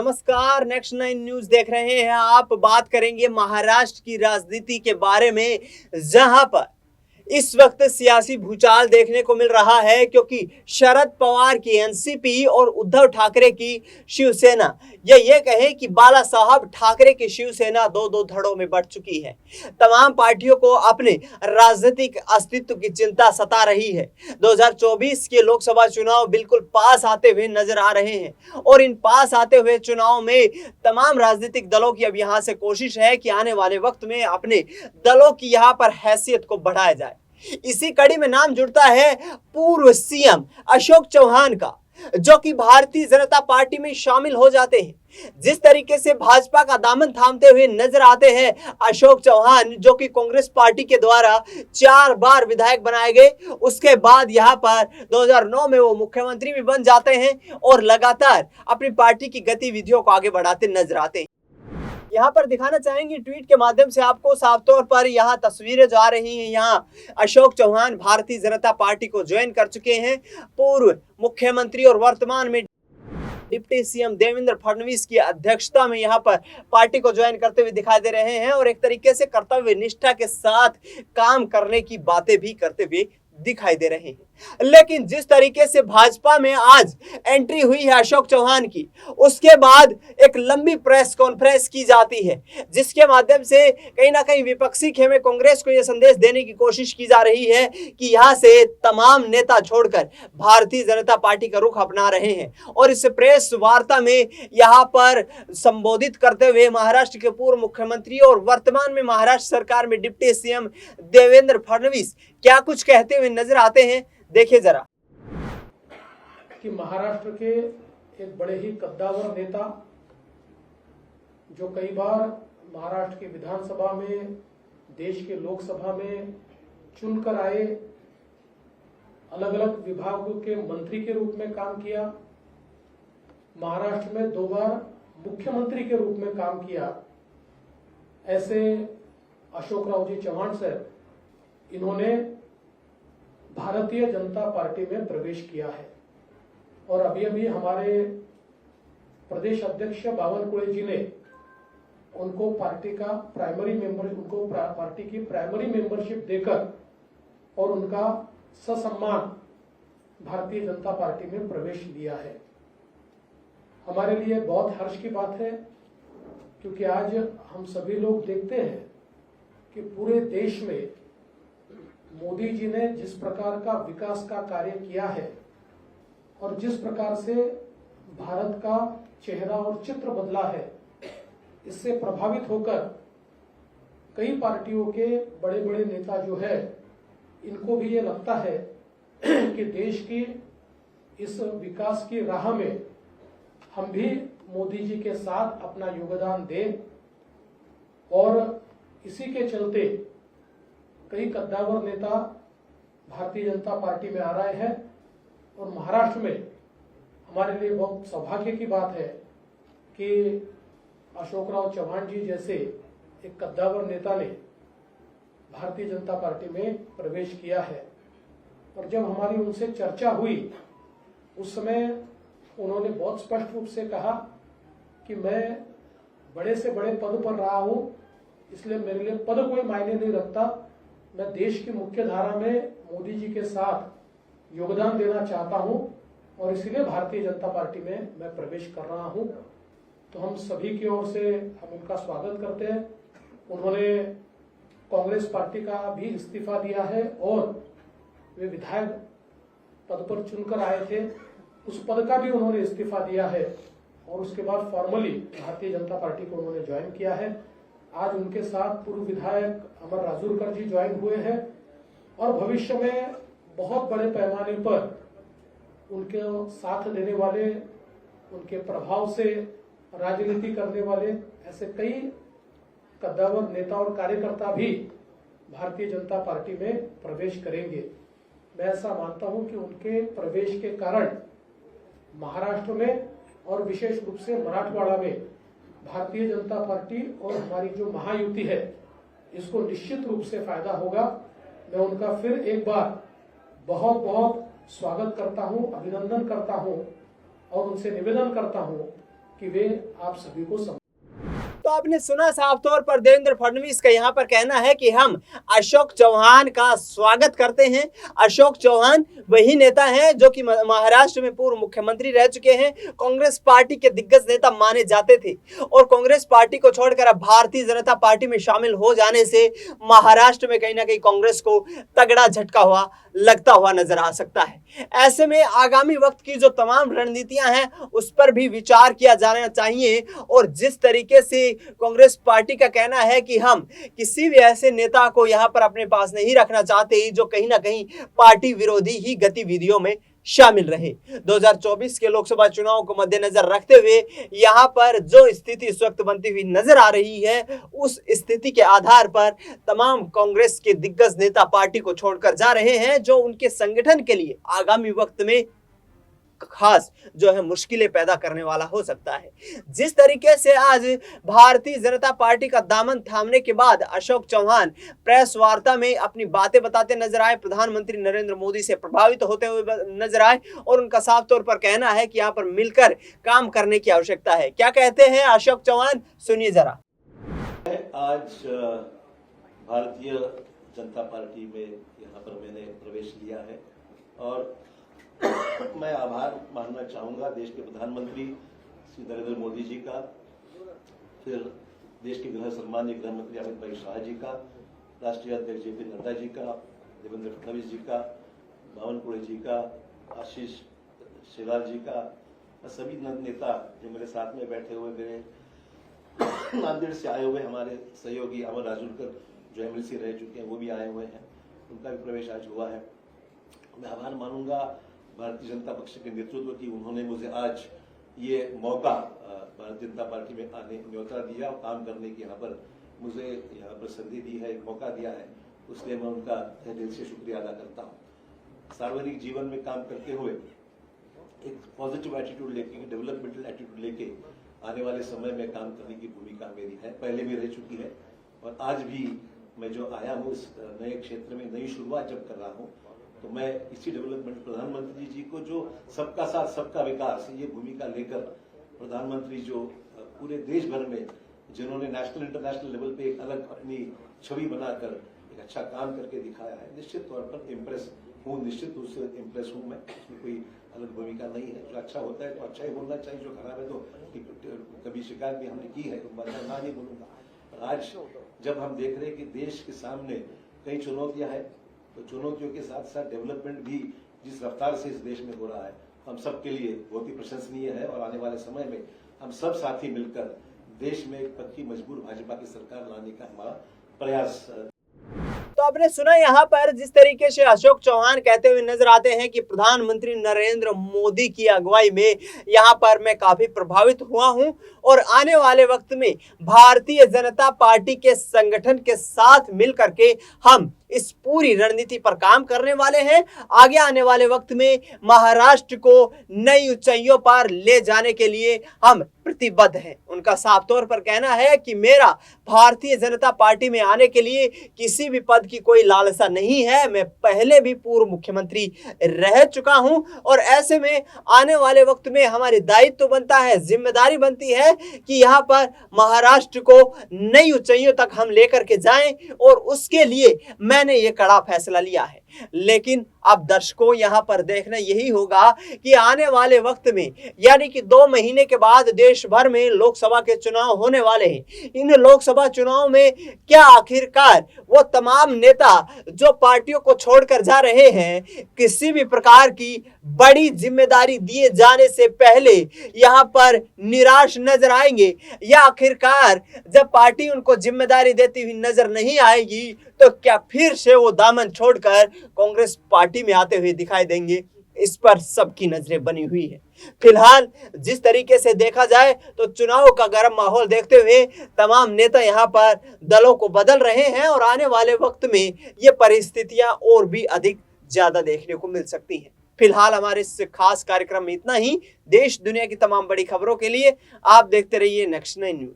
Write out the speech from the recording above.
नमस्कार, next 9 news देख रहे हैं आप। बात करेंगे महाराष्ट्र की राजनीति के बारे में, जहां पर इस वक्त सियासी भूचाल देखने को मिल रहा है, क्योंकि शरद पवार की एनसीपी और उद्धव ठाकरे की शिवसेना, ये कहें कि बाला साहब ठाकरे की शिवसेना दो धड़ों में बंट चुकी है। तमाम पार्टियों को अपने राजनीतिक अस्तित्व की चिंता सता रही है। 2024 के लोकसभा चुनाव बिल्कुल पास आते हुए नजर आ रहे हैं और इन पास आते हुए चुनाव में तमाम राजनीतिक दलों की अब यहां से कोशिश है कि आने वाले वक्त में अपने दलों की यहां पर हैसियत को बढ़ाया जाए। इसी कड़ी में नाम जुड़ता है पूर्व सीएम अशोक चौहान का, जो कि भारतीय जनता पार्टी में शामिल हो जाते हैं। जिस तरीके से भाजपा का दामन थामते हुए नजर आते हैं अशोक चौहान, जो कि कांग्रेस पार्टी के द्वारा 4 बार विधायक बनाए गए, उसके बाद यहां पर 2009 में वो मुख्यमंत्री भी बन जाते हैं और लगातार अपनी पार्टी की गतिविधियों को आगे बढ़ाते नजर आते हैं। यहाँ पर दिखाना चाहेंगे ट्वीट के माध्यम से आपको, साफ तौर पर यहाँ तस्वीरें जो आ रही हैं, यहाँ अशोक चौहान भारतीय जनता पार्टी को ज्वाइन कर चुके हैं। पूर्व मुख्यमंत्री और वर्तमान में डिप्टी सीएम देवेंद्र फडणवीस की अध्यक्षता में यहाँ पर पार्टी को ज्वाइन करते हुए दिखाई दे रहे हैं और एक तरीके से कर्तव्य निष्ठा के साथ काम करने की बातें भी करते हुए दिखाई दे रहे हैं। लेकिन जिस तरीके से भाजपा में आज एंट्री हुई है अशोक चौहान की, उसके बाद एक लंबी प्रेस कॉन्फ्रेंस की जाती है, जिसके माध्यम से कहीं ना कहीं विपक्षी खेमे कांग्रेस को यह संदेश देने की कोशिश की जा रही है कि यहां से तमाम नेता छोड़कर भारतीय जनता पार्टी का रुख अपना रहे हैं। और इस प्रेस वार्ता में यहां पर संबोधित करते हुए महाराष्ट्र के पूर्व मुख्यमंत्री और वर्तमान में महाराष्ट्र सरकार में डिप्टी सीएम देवेंद्र फडणवीस क्या कुछ कहते हुए नजर आते हैं, देखिए जरा। कि महाराष्ट्र के एक बड़े ही कद्दावर नेता, जो कई बार महाराष्ट्र की विधानसभा में, देश के लोकसभा में चुनकर आए, अलग अलग विभागों के मंत्री के रूप में काम किया, महाराष्ट्र में 2 बार मुख्यमंत्री के रूप में काम किया, ऐसे अशोक राव जी चौहान साहब, इन्होंने भारतीय जनता पार्टी में प्रवेश किया है। और अभी अभी हमारे प्रदेश अध्यक्ष बावनकुळे जी ने उनको पार्टी का प्राइमरी मेंबर, उनको पार्टी की प्राइमरी मेंबरशिप देकर और उनका ससम्मान भारतीय जनता पार्टी में प्रवेश दिया है। हमारे लिए बहुत हर्ष की बात है, क्योंकि आज हम सभी लोग देखते हैं कि पूरे देश में मोदी जी ने जिस प्रकार का विकास का कार्य किया है और जिस प्रकार से भारत का चेहरा और चित्र बदला है, इससे प्रभावित होकर कई पार्टियों के बड़े बड़े नेता जो है, इनको भी ये लगता है कि देश की इस विकास की राह में हम भी मोदी जी के साथ अपना योगदान दें। और इसी के चलते कई कद्दावर नेता भारतीय जनता पार्टी में आ रहे हैं। और महाराष्ट्र में हमारे लिए बहुत सौभाग्य की बात है कि अशोक राव चौहान जी जैसे एक कद्दावर नेता ने भारतीय जनता पार्टी में प्रवेश किया है। और जब हमारी उनसे चर्चा हुई, उस समय उन्होंने बहुत स्पष्ट रूप से कहा कि मैं बड़े से बड़े पद पर रहा हूं, इसलिए मेरे लिए पद कोई मायने नहीं रखता, मैं देश की मुख्य धारा में मोदी जी के साथ योगदान देना चाहता हूं और इसलिए भारतीय जनता पार्टी में मैं प्रवेश कर रहा हूं। तो हम सभी की ओर से हम उनका स्वागत करते हैं। उन्होंने कांग्रेस पार्टी का भी इस्तीफा दिया है और वे विधायक पद पर चुनकर आए थे, उस पद का भी उन्होंने इस्तीफा दिया है और उसके बाद फॉर्मली भारतीय जनता पार्टी को उन्होंने ज्वाइन किया है। आज उनके साथ पूर्व विधायक अमर राजूरकर जी ज्वाइन हुए हैं और भविष्य में बहुत बड़े पैमाने पर उनके साथ देने वाले, उनके प्रभाव से राजनीति करने वाले ऐसे कई कद्दावर नेता और कार्यकर्ता भी भारतीय जनता पार्टी में प्रवेश करेंगे। मैं ऐसा मानता हूं कि उनके प्रवेश के कारण महाराष्ट्र में और विशेष रूप से मराठवाड़ा में भारतीय जनता पार्टी और हमारी जो महायुति है, इसको निश्चित रूप से फायदा होगा। मैं उनका फिर एक बार बहुत बहुत स्वागत करता हूं, अभिनंदन करता हूं और उनसे निवेदन करता हूं कि वे आप सभी को समझ। तो आपने सुना साफ तौर पर देवेंद्र फडणवीस का यहाँ पर कहना है कि हम अशोक चौहान का स्वागत करते हैं। अशोक चौहान वही नेता हैं जो कि महाराष्ट्र में पूर्व मुख्यमंत्री रह चुके हैं, कांग्रेस पार्टी के दिग्गज नेता माने जाते थे और कांग्रेस पार्टी को छोड़कर अब भारतीय जनता पार्टी में शामिल हो जाने से महाराष्ट्र में कहीं ना कहीं कांग्रेस को तगड़ा झटका हुआ लगता हुआ नजर आ सकता है। ऐसे में आगामी वक्त की जो तमाम रणनीतियां हैं उस पर भी विचार किया जाना चाहिए और जिस तरीके से कांग्रेस पार्टी का कहना है कि हम किसी भी ऐसे नेता को यहां पर अपने पास नहीं रखना चाहते जो कहीं ना कहीं पार्टी विरोधी ही गतिविधियों में शामिल रहे। 2024 के लोकसभा चुनाव को मद्देनजर रखते हुए यहां पर जो स्थिति इस वक्त बनती हुई नजर आ रही है उस स्थिति के आधार पर तमाम कांग्रेस के दिग्गज नेता पार्टी को छोड़कर जा रहे हैं जो उनके संगठन के लिए आगामी वक्त में खास जो है मुश्किलें पैदा करने वाला हो सकता है। जिस तरीके से आज भारतीय जनता पार्टी का दामन थामने के बाद अशोक चौहान प्रेस वार्ता में अपनी बातें बताते नजर आए, प्रधानमंत्री नरेंद्र मोदी से प्रभावित होते हुए नजर आए और उनका साफ तौर पर कहना है कि यहाँ पर मिलकर काम करने की आवश्यकता है। क्या कहते हैं अशोक चौहान, सुनिए जरा। आज भारतीय जनता पार्टी में यहाँ पर मैंने प्रवेश लिया है और मैं आभार मानना चाहूँगा देश के प्रधानमंत्री श्री नरेंद्र मोदी जी का, फिर देश के गृह सम्मान्य गृह मंत्री अमित भाई शाह जी का, राष्ट्रीय अध्यक्ष जेपी नड्डा जी का, देवेंद्र फडणवीस जी का, बावनकुळे जी का, आशीष शेलार जी का, सभी नेता जो मेरे साथ में बैठे हुए, मेरे नांदेड़ से आए हुए हमारे सहयोगी अमर राजूरकर जो एमएलसी रह चुके हैं वो भी आए हुए हैं, उनका भी प्रवेश आज हुआ है। मैं आभार मानूंगा भारतीय जनता पक्ष के नेतृत्व की, उन्होंने मुझे आज ये मौका भारतीय जनता पार्टी में आने न्योता दिया और काम करने की यहाँ पर मुझे यहाँ पर संधि दी है, एक मौका दिया है, उसलिए मैं उनका दिल से शुक्रिया अदा करता हूँ। सार्वजनिक जीवन में काम करते हुए एक पॉजिटिव एटीट्यूड लेके, डेवलपमेंटल एटीट्यूड लेके आने वाले समय में काम करने की भूमिका मेरी है, पहले भी रह चुकी है और आज भी मैं जो आया हूँ इस नए क्षेत्र में नई शुरुआत जब कर रहा हूँ तो मैं इसी डेवलपमेंट प्रधानमंत्री जी को जो सबका साथ सबका विकास ये भूमिका लेकर प्रधानमंत्री जो पूरे देश भर में जिन्होंने नेशनल इंटरनेशनल लेवल पे एक अलग अपनी छवि बनाकर एक अच्छा काम करके दिखाया है, निश्चित तौर पर इम्प्रेस हूँ, निश्चित रूप से इम्प्रेस हूँ मैं, इसमें कोई अलग भूमिका नहीं है। जो अच्छा होता है तो अच्छा ही बोलना चाहिए, जो खराब है तो कभी शिकायत भी हमने की है तो मैं ना नहीं बोलूंगा। आज जब हम देख रहे हैं कि देश के सामने कई चुनौतियां हैं तो चुनौतियों के साथ साथ डेवलपमेंट भी जिस रफ्तार से इस देश में हो रहा है हम सब के लिए बहुत ही प्रशंसनीय है और आने वाले समय में हम सब साथी मिलकर देश में एक पक्की मजबूत भाजपा की सरकार लाने का हमारा प्रयास। तो आपने सुना यहाँ पर जिस तरीके से अशोक चौहान कहते हुए नजर आते हैं कि प्रधानमंत्री नरेंद्र मोदी की अगुवाई में यहाँ पर मैं काफी प्रभावित हुआ हूँ और आने वाले वक्त में भारतीय जनता पार्टी के संगठन के साथ मिलकर के हम इस पूरी रणनीति पर काम करने वाले हैं। आगे आने वाले वक्त में महाराष्ट्र को नई ऊंचाइयों पर ले जाने के लिए हम प्रतिबद्ध हैं। उनका साफ तौर पर कहना है कि मेरा भारतीय जनता पार्टी में आने के लिए किसी भी पद की कोई लालसा नहीं है, मैं पहले भी पूर्व मुख्यमंत्री रह चुका हूं और ऐसे में आने वाले वक्त में हमारी दायित्व बनता है, जिम्मेदारी बनती है कि यहाँ पर महाराष्ट्र को नई ऊंचाइयों तक हम लेकर के जाएं और उसके लिए मैंने ये कड़ा फैसला लिया है। लेकिन अब दर्शकों यहाँ पर देखना यही होगा कि आने वाले वक्त में यानी कि 2 महीने के बाद देश भर में लोकसभा के चुनाव होने वाले हैं। इन लोकसभा चुनाव में क्या आखिरकार वो तमाम नेता जो पार्टियों को छोड़कर जा रहे हैं किसी भी प्रकार की बड़ी जिम्मेदारी दिए जाने से पहले यहाँ पर निराश नजर आएंगे या आखिरकार जब पार्टी उनको जिम्मेदारी देती हुई नजर नहीं आएगी तो क्या फिर से वो दामन छोड़कर कांग्रेस पार्टी में आते हुए दिखाई देंगे? इस पर सबकी नजरें बनी हुई है। फिलहाल जिस तरीके से देखा जाए तो चुनाव का गर्म माहौल देखते हुए तमाम नेता यहाँ पर दलों को बदल रहे हैं और आने वाले वक्त में ये परिस्थितियां और भी अधिक ज्यादा देखने को मिल सकती हैं। फिलहाल हमारे इस खास कार्यक्रम में इतना ही। देश दुनिया की तमाम बड़ी खबरों के लिए आप देखते रहिए नेक्स्ट 9 न्यूज।